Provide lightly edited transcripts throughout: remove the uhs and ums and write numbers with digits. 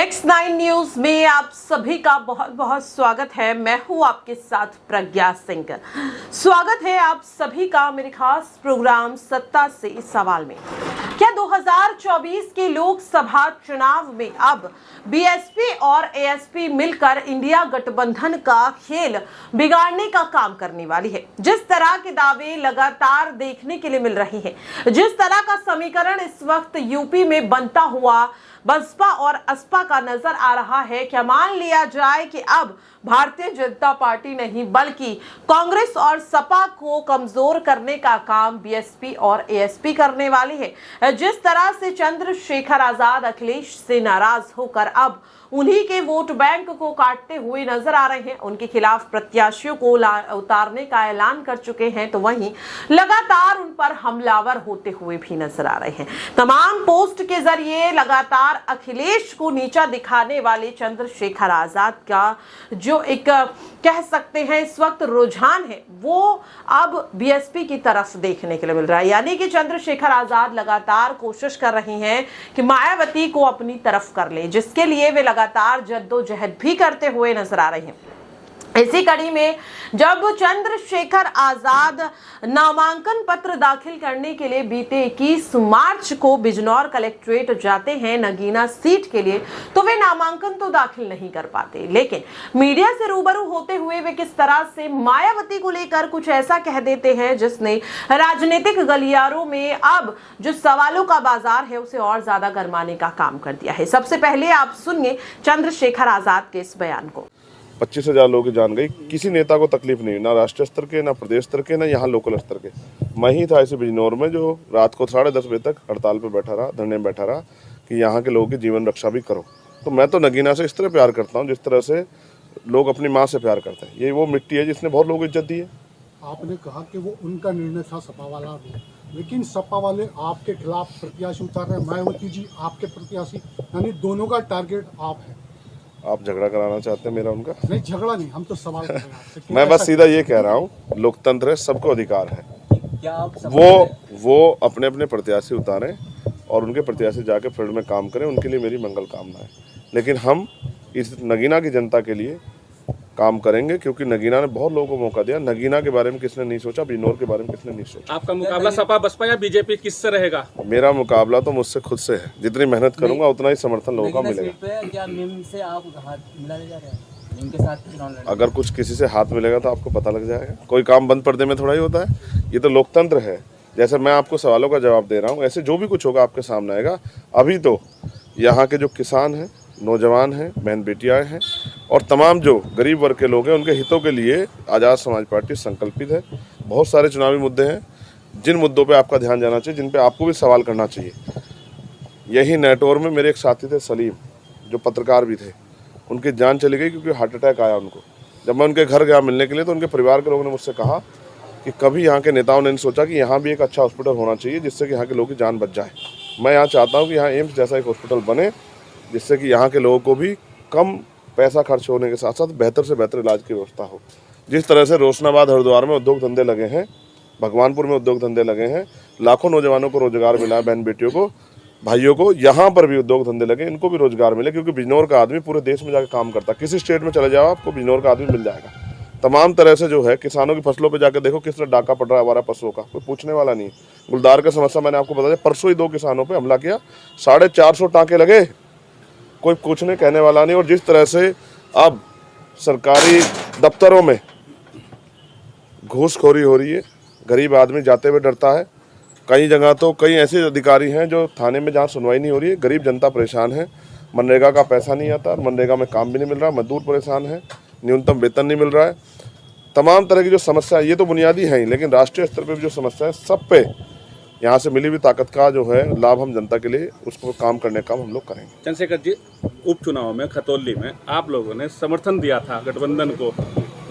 Next 9 news में आप सभी का बहुत बहुत स्वागत है। मैं हूं आपके साथ प्रज्ञा सिंह। स्वागत है आप सभी का मेरे खास प्रोग्राम सत्ता से इस सवाल में। क्या 2024 के लोकसभा चुनाव में अब बीएसपी और एएसपी मिलकर इंडिया गठबंधन का खेल बिगाड़ने का काम करने वाली है? जिस तरह के दावे लगातार देखने के लिए मिल रहे हैं, जिस तरह का समीकरण इस वक्त यूपी में बनता हुआ बसपा और असपा का नजर आ रहा है, क्या मान लिया जाए कि अब भारतीय जनता पार्टी नहीं बल्कि कांग्रेस और सपा को कमजोर करने का काम बीएसपी और एएसपी करने वाली है? जिस तरह से चंद्रशेखर आजाद अखिलेश से नाराज होकर अब उन्हीं के वोट बैंक को काटते हुए नजर आ रहे हैं, उनके खिलाफ प्रत्याशियों को उतारने का ऐलान कर चुके हैं, तो वहीं लगातार उन पर हमलावर होते हुए भी नजर आ रहे हैं। तमाम पोस्ट के जरिए लगातार अखिलेश को नीचा दिखाने वाले चंद्रशेखर आजाद का जो एक कह सकते हैं इस वक्त रुझान है, वो अब बीएसपी की तरफ देखने के लिए मिल रहा है। यानी कि चंद्रशेखर आजाद लगातार कोशिश कर रही हैं कि मायावती को अपनी तरफ कर ले, जिसके लिए वे लगातार जद्दोजहद भी करते हुए नजर आ रहे हैं। इसी कड़ी में जब चंद्रशेखर आजाद नामांकन पत्र दाखिल करने के लिए बीते 21 मार्च को बिजनौर कलेक्ट्रेट जाते हैं नगीना सीट के लिए, तो वे नामांकन तो दाखिल नहीं कर पाते, लेकिन मीडिया से रूबरू होते हुए वे किस तरह से मायावती को लेकर कुछ ऐसा कह देते हैं जिसने राजनीतिक गलियारों में अब जो सवालों का बाजार है उसे और ज्यादा गरमाने का काम कर दिया है। सबसे पहले आप सुनिए चंद्रशेखर आजाद के इस बयान को। 25,000 लोगों की जान गई, किसी नेता को तकलीफ नहीं, ना राष्ट्रीय स्तर के, ना प्रदेश स्तर के, ना यहाँ लोकल स्तर के। मैं ही था ऐसे बिजनौर में जो रात को 10:30 बजे तक हड़ताल पे बैठा रहा, धरने में बैठा रहा कि यहाँ के लोगों की जीवन रक्षा भी करो। तो मैं तो नगीना से इस तरह प्यार करता हूँ जिस तरह से लोग अपनी माँ से प्यार करते हैं। ये वो मिट्टी है जिसने बहुत लोगों को इज्जत दी है। आपने कहा कि वो उनका निर्णय था सपा वाला, लेकिन सपा वाले आपके खिलाफ प्रत्याशी उतार रहे हैं, मायावती जी आपके प्रत्याशी, यानी दोनों का टारगेट आप है। आप झगड़ा कराना चाहते हैं मेरा उनका? नहीं, झगड़ा नहीं, हम तो सवाल कर रहे हैं। मैं बस सीधा ये कह रहा हूँ, लोकतंत्र है, सबको अधिकार है। क्या आप वो अपने अपने प्रत्याशी उतारें और उनके प्रत्याशी जाके फील्ड में काम करें, उनके लिए मेरी मंगल कामना है। लेकिन हम इस नगीना की जनता के लिए काम करेंगे, क्योंकि नगीना ने बहुत लोगों को मौका दिया। नगीना के बारे में किसने नहीं सोचा, बिजनौर के बारे में किसने नहीं सोचा। आपका मुकाबला सपा बसपा या बीजेपी किससे रहेगा? मेरा मुकाबला तो मुझसे खुद से है। जितनी मेहनत करूंगा उतना ही समर्थन लोगों का मिलेगा। क्या निम से आप हाथ मिलाने जा रहे हैं? निम के साथ चुनाव लड़ने? अगर कुछ किसी से हाथ मिलेगा तो आपको पता लग जाएगा। कोई काम बंद पर्दे में थोड़ा ही होता है, ये तो लोकतंत्र है। जैसे मैं आपको सवालों का जवाब दे रहा हूँ, ऐसे जो भी कुछ होगा आपके सामने आएगा। अभी तो यहाँ के जो किसान हैं, नौजवान हैं, बहन बेटियाँ हैं और तमाम जो गरीब वर्ग के लोग हैं, उनके हितों के लिए आज़ाद समाज पार्टी संकल्पित है। बहुत सारे चुनावी मुद्दे हैं जिन मुद्दों पे आपका ध्यान जाना चाहिए, जिन पे आपको भी सवाल करना चाहिए। यही नेटवर्क में मेरे एक साथी थे सलीम, जो पत्रकार भी थे, उनकी जान चली गई क्योंकि हार्ट अटैक आया उनको। जब मैं उनके घर गया मिलने के लिए तो उनके परिवार के लोगों ने मुझसे कहा कि कभी यहाँ के नेताओं ने नहीं सोचा कि यहाँ भी एक अच्छा हॉस्पिटल होना चाहिए जिससे कि यहाँ के लोगों की जान बच जाए। मैं यहाँ चाहता हूँ कि यहाँ एम्स जैसा एक हॉस्पिटल बने जिससे कि यहाँ के लोगों को भी कम पैसा खर्च होने के साथ साथ बेहतर से बेहतर इलाज की व्यवस्था हो। जिस तरह से रोशनाबाद हरिद्वार में उद्योग धंधे लगे हैं, भगवानपुर में उद्योग धंधे लगे हैं, लाखों नौजवानों को रोजगार मिला है, बहन बेटियों को, भाइयों को, यहाँ पर भी उद्योग धंधे लगे, इनको भी रोजगार मिले। क्योंकि बिजनौर का आदमी पूरे देश में जाकर काम करता है। किसी स्टेट में चले जाओ आपको बिजनौर का आदमी मिल जाएगा। तमाम तरह से जो है किसानों की फसलों पर जाकर देखो किस तरह डाका पड़ रहा है हमारा पशुओं का, कोई पूछने वाला नहीं। गुलदार का समस्या मैंने आपको बता दिया, परसों ही 2 किसानों पर हमला किया, 450 टाँके लगे, कोई पूछने कहने वाला नहीं। और जिस तरह से अब सरकारी दफ्तरों में घूसखोरी हो रही है, गरीब आदमी जाते हुए डरता है। कई जगह तो कई ऐसे अधिकारी हैं जो थाने में जहाँ सुनवाई नहीं हो रही है, गरीब जनता परेशान है। मनरेगा का पैसा नहीं आता, मनरेगा में काम भी नहीं मिल रहा, मजदूर परेशान है, न्यूनतम वेतन नहीं मिल रहा है। तमाम तरह की जो समस्या है, ये तो बुनियादी है ही, लेकिन राष्ट्रीय स्तर पर भी जो समस्या है, सब पे यहाँ से मिली हुई ताकत का जो है लाभ हम जनता के लिए उसको काम करने का हम लोग करेंगे। चंद्रशेखर जी, उपचुनाव में खतौली में आप लोगों ने समर्थन दिया था गठबंधन को,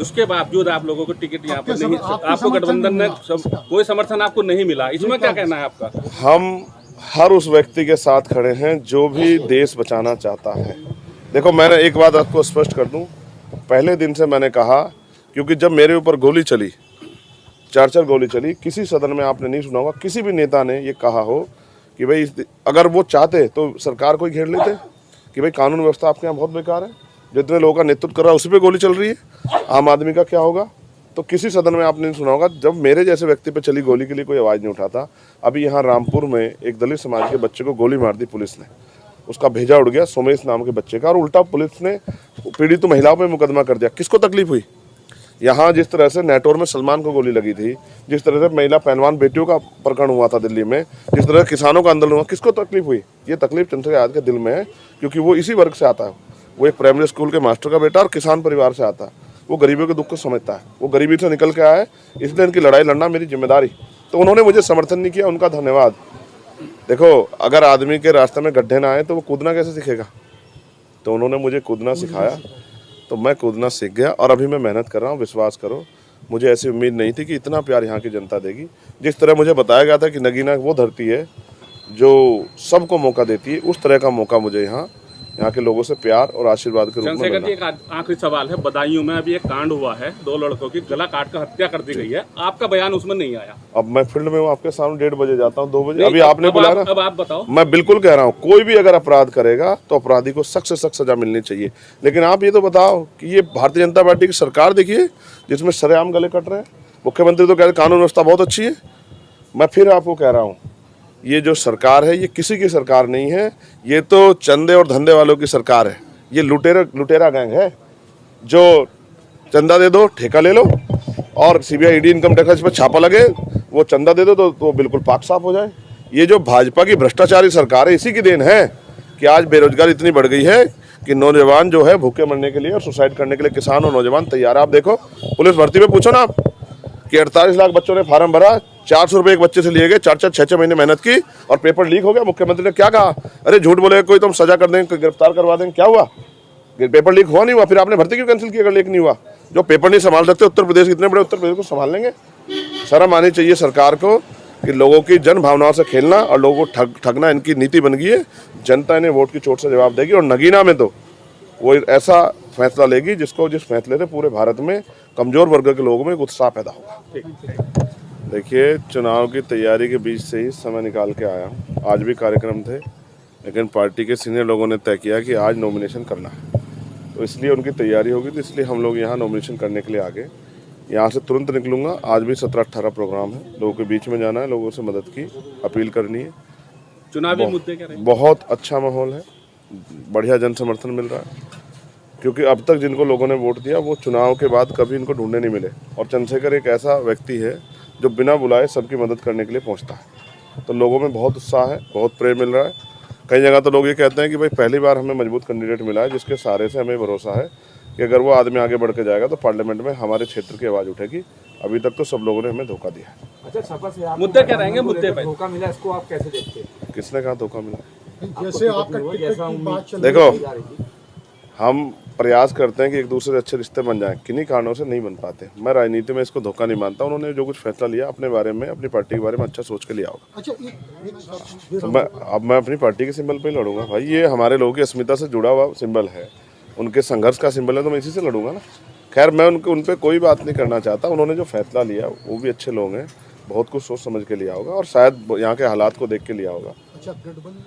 उसके बावजूद आप लोगों को टिकट यहाँ पर नहीं, आपको गठबंधन ने कोई समर्थन आपको नहीं मिला, इसमें क्या कहना है आपका? हम हर उस व्यक्ति के साथ खड़े हैं जो भी देश बचाना चाहता है। देखो, मैंने एक बात आपको स्पष्ट कर दूं, पहले दिन से मैंने कहा, क्योंकि जब मेरे ऊपर गोली चली, 4 गोली चली, किसी सदन में आपने नहीं सुना होगा किसी भी नेता ने ये कहा हो कि भाई अगर वो चाहते तो सरकार को ही घेर लेते, कि भाई कानून व्यवस्था आपके यहाँ बहुत बेकार है, जितने लोगों का नेतृत्व कर रहा है उसी पे गोली चल रही है, आम आदमी का क्या होगा। तो किसी सदन में आपने नहीं सुना होगा जब मेरे जैसे व्यक्ति पे चली गोली के लिए कोई आवाज़ नहीं उठाता। अभी यहाँ रामपुर में एक दलित समाज के बच्चे को गोली मार दी पुलिस ने, उसका भेजा उड़ गया सोमेश नाम के बच्चे का, और उल्टा पुलिस ने पीड़ित महिलाओं पे मुकदमा कर दिया। किसको तकलीफ हुई? यहाँ जिस तरह से नेटोर में सलमान को गोली लगी थी, जिस तरह से महिला पहलवान बेटियों का प्रकरण हुआ था दिल्ली में, जिस तरह किसानों का आंदोलन हुआ, किसको तकलीफ हुई? ये तकलीफ चंद्रशेखर आजाद के दिल में है, क्योंकि वो इसी वर्ग से आता है। वो एक प्राइमरी स्कूल के मास्टर का बेटा और किसान परिवार से आता है। वो गरीबों के दुख को समझता है, वो गरीबी से निकल के आया है, इसलिए इनकी लड़ाई लड़ना मेरी जिम्मेदारी। तो उन्होंने मुझे समर्थन नहीं किया, उनका धन्यवाद। देखो, अगर आदमी के रास्ते में गड्ढे ना आए तो वो कूदना कैसे सीखेगा? तो उन्होंने मुझे कूदना सिखाया, तो मैं कूदना सीख गया और अभी मैं मेहनत कर रहा हूँ। विश्वास करो, मुझे ऐसी उम्मीद नहीं थी कि इतना प्यार यहाँ की जनता देगी। जिस तरह मुझे बताया गया था कि नगीना वो धरती है जो सबको मौका देती है, उस तरह का मौका मुझे यहाँ के लोगों से प्यार और आशीर्वाद के रूप में चंद्रशेखर मिला। जी, एक आखिरी सवाल है। बदायूं में अभी एक कांड हुआ है, 2 लड़कों की गला काट कर हत्या कर दी गई है, आपका बयान उसमें नहीं आया। अब मैं फील्ड में हूँ, आपके सामने 1:30 बजे जाता हूँ, 2 बजे। अभी आपने बुलाया ना, अब आप बताओ। मैं बिल्कुल कह रहा हूँ, कोई भी अगर अपराध करेगा तो अपराधी को सख्त से सख्त सजा मिलनी चाहिए। लेकिन आप ये तो बताओ कि ये भारतीय जनता पार्टी की सरकार देखिए जिसमें सरेआम गले कट रहे हैं। मुख्यमंत्री तो कह रहे कानून व्यवस्था बहुत अच्छी है। मैं फिर आपको कह रहा हूँ, ये जो सरकार है ये किसी की सरकार नहीं है, ये तो चंदे और धंधे वालों की सरकार है। ये लुटेरा गैंग है जो चंदा दे दो ठेका ले लो, और सीबीआई ईडी इनकम टैक्स पर छापा लगे, वो चंदा दे दो तो बिल्कुल पाक साफ हो जाए। ये जो भाजपा की भ्रष्टाचारी सरकार है, इसी की देन है कि आज बेरोजगारी इतनी बढ़ गई है कि नौजवान जो है भूखे मरने के लिए और सुसाइड करने के लिए किसान और नौजवान तैयार है। आप देखो, पुलिस भर्ती में पूछो ना आप कि 48 लाख बच्चों ने फार्म भरा, 400 रुपये एक बच्चे से लिए गए, 4-4, 6-6 महीने मेहनत की और पेपर लीक हो गया। मुख्यमंत्री ने क्या कहा? अरे झूठ बोले कोई, तुम सजा कर देंगे, गिरफ्तार करवा देंगे। क्या हुआ? पेपर लीक हुआ नहीं हुआ, फिर आपने भर्ती क्यों कैंसिल की अगर लीक नहीं हुआ? जो पेपर नहीं संभाल सकते उत्तर प्रदेश, इतने बड़े उत्तर प्रदेश को संभाल लेंगे? शर्म आनी चाहिए सरकार को कि लोगों की जन भावनाओं से खेलना और लोगों को ठगना इनकी नीति बन गई है। जनता इन्हें वोट की चोट से जवाब देगी, और नगीना में तो वो ऐसा फैसला लेगी जिस फैसले से पूरे भारत में कमजोर वर्ग के लोगों में एक उत्साह पैदा होगा। देखिए, चुनाव की तैयारी के बीच से ही समय निकाल के आया हूँ। आज भी कार्यक्रम थे, लेकिन पार्टी के सीनियर लोगों ने तय किया कि आज नॉमिनेशन करना है, तो इसलिए उनकी तैयारी होगी, तो इसलिए हम लोग यहाँ नॉमिनेशन करने के लिए आ गए। यहाँ से तुरंत निकलूँगा। आज भी 17-18 प्रोग्राम है, लोगों के बीच में जाना है, लोगों से मदद की अपील करनी है। चुनावी मुद्दे क्या रहे? बहुत अच्छा माहौल है, बढ़िया जन समर्थन मिल रहा है, क्योंकि अब तक जिनको लोगों ने वोट दिया वो चुनाव के बाद कभी इनको ढूंढने नहीं मिले। और चंद्रशेखर एक ऐसा व्यक्ति है जो बिना बुलाए सबकी मदद करने के लिए पहुंचता है। तो लोगों में बहुत उत्साह है, बहुत प्रेम मिल रहा है। कई जगह तो लोग ये कहते हैं कि भाई पहली बार हमें मजबूत कैंडिडेट मिला है, जिसके सहारे से हमें भरोसा है कि अगर वो आदमी आगे बढ़ के जाएगा तो पार्लियामेंट में हमारे क्षेत्र की आवाज़ उठेगी। अभी तक तो सब लोगों ने हमें धोखा दिया है। अच्छा, सपा से आप मुद्दे क्या रहेंगे? मुद्दे पे धोखा मिला, इसको आप कैसे देखते हैं? किसने कहा धोखा मिला? जैसे आपका टिकट की बात चल देखो, रही थी, हम प्रयास करते हैं कि एक दूसरे से अच्छे रिश्ते बन जाएं, किन्हीं कारणों से नहीं बन पाते। मैं राजनीति में इसको धोखा नहीं मानता। उन्होंने जो कुछ फैसला लिया अपने बारे में, अपनी पार्टी के बारे में अच्छा सोच के लिया होगा। अच्छा एक तो मैं अपनी पार्टी के सिंबल पे ही लड़ूंगा भाई। ये हमारे लोगों की अस्मिता से जुड़ा हुआ सिंबल है, उनके संघर्ष का सिंबल है, तो मैं इसी से लड़ूंगा ना। खैर, मैं उन पर कोई बात नहीं करना चाहता। उन्होंने जो फैसला लिया वो भी अच्छे लोग हैं, बहुत कुछ सोच समझ के लिया होगा और शायद यहाँ के हालात को देख के लिया होगा। अच्छा गठबंधन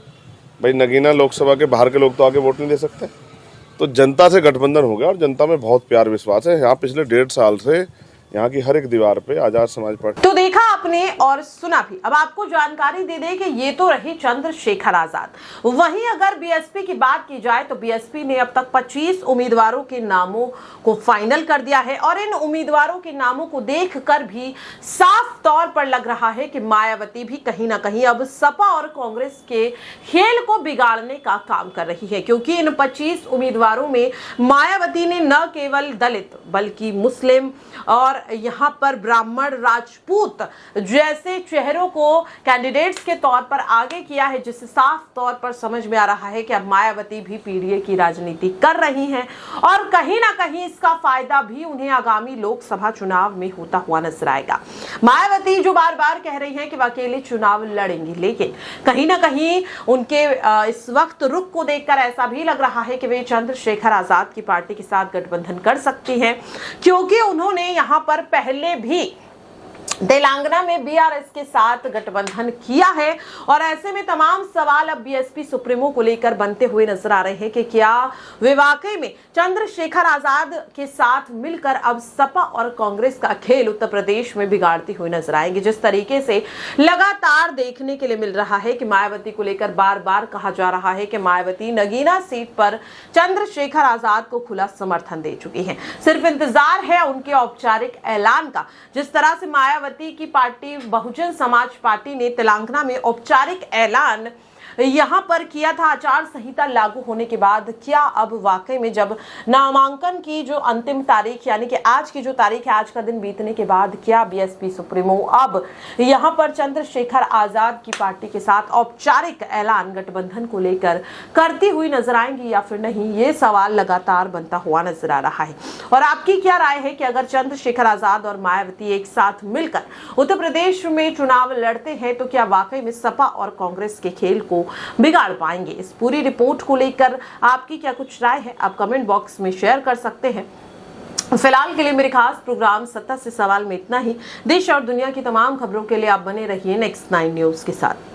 भाई, नगीना लोकसभा के बाहर के लोग तो आगे वोट नहीं दे सकते, तो जनता से गठबंधन हो गया और जनता में बहुत प्यार विश्वास है। यहाँ पिछले 1.5 साल से यहाँ की हर एक दीवार पे आजाद समाज पार्टी। तो देखा आपने और सुना भी। अब आपको जानकारी दे दें कि ये तो रहे चंद्रशेखर आजाद। वहीं अगर बीएसपी की बात की जाए तो बीएसपी ने अब तक 25 उम्मीदवारों के नामों को फाइनल कर दिया है, और इन उम्मीदवारों के नामों को देखकर भी साफ तौर पर लग रहा है कि मायावती भी कहीं ना कहीं अब सपा और कांग्रेस के खेल को बिगाड़ने का काम कर रही है, क्योंकि इन 25 उम्मीदवारों में मायावती ने न केवल दलित बल्कि मुस्लिम और यहाँ पर ब्राह्मण, राजपूत जैसे चेहरों को कैंडिडेट्स के तौर पर आगे किया है, जिससे साफ तौर पर समझ में आ रहा है कि अब मायावती भी पीडीए की राजनीति कर रही हैं, और कहीं ना कहीं इसका फायदा भी उन्हें आगामी लोकसभा चुनाव में होता हुआ नजर आएगा। मायावती जो बार बार कह रही हैं कि वह अकेले चुनाव लड़ेंगी, लेकिन कहीं ना कहीं उनके इस वक्त रुख को देखकर ऐसा भी लग रहा है कि वे चंद्रशेखर आजाद की पार्टी के साथ गठबंधन कर सकती हैं, क्योंकि उन्होंने यहाँ पर पहले भी तेलंगाना में बीआरएस के साथ गठबंधन किया है और ऐसे में तमाम सवाल अब बीएसपी सुप्रीमो को लेकर बनते हुए नजर आ रहे हैं कि क्या वे वाकई में चंद्रशेखर आजाद के साथ मिलकर अब सपा और कांग्रेस का खेल उत्तर प्रदेश में बिगाड़ती हुई नजर आएंगे। जिस तरीके से लगातार देखने के लिए मिल रहा है कि मायावती को लेकर बार बार कहा जा रहा है कि मायावती नगीना सीट पर चंद्रशेखर आजाद को खुला समर्थन दे चुकी है, सिर्फ इंतजार है उनके औपचारिक ऐलान का। जिस तरह से मायावती की पार्टी बहुजन समाज पार्टी ने तेलंगाना में औपचारिक ऐलान यहां पर किया था आचार संहिता लागू होने के बाद, क्या अब वाकई में जब नामांकन की जो अंतिम तारीख यानी कि आज की जो तारीख है, आज का दिन बीतने के बाद क्या बीएसपी सुप्रीमो अब यहां पर चंद्रशेखर आजाद की पार्टी के साथ औपचारिक ऐलान गठबंधन को लेकर करती हुई नजर आएंगी या फिर नहीं, ये सवाल लगातार बनता हुआ नजर आ रहा है। और आपकी क्या राय है कि अगर चंद्रशेखर आजाद और मायावती एक साथ मिलकर उत्तर प्रदेश में चुनाव लड़ते हैं तो क्या वाकई में सपा और कांग्रेस के खेल को बिगाड़ पाएंगे? इस पूरी रिपोर्ट को लेकर आपकी क्या कुछ राय है, आप कमेंट बॉक्स में शेयर कर सकते हैं। फिलहाल के लिए मेरे खास प्रोग्राम सत्ता से सवाल में इतना ही। देश और दुनिया की तमाम खबरों के लिए आप बने रहिए नेक्स्ट 9 न्यूज के साथ।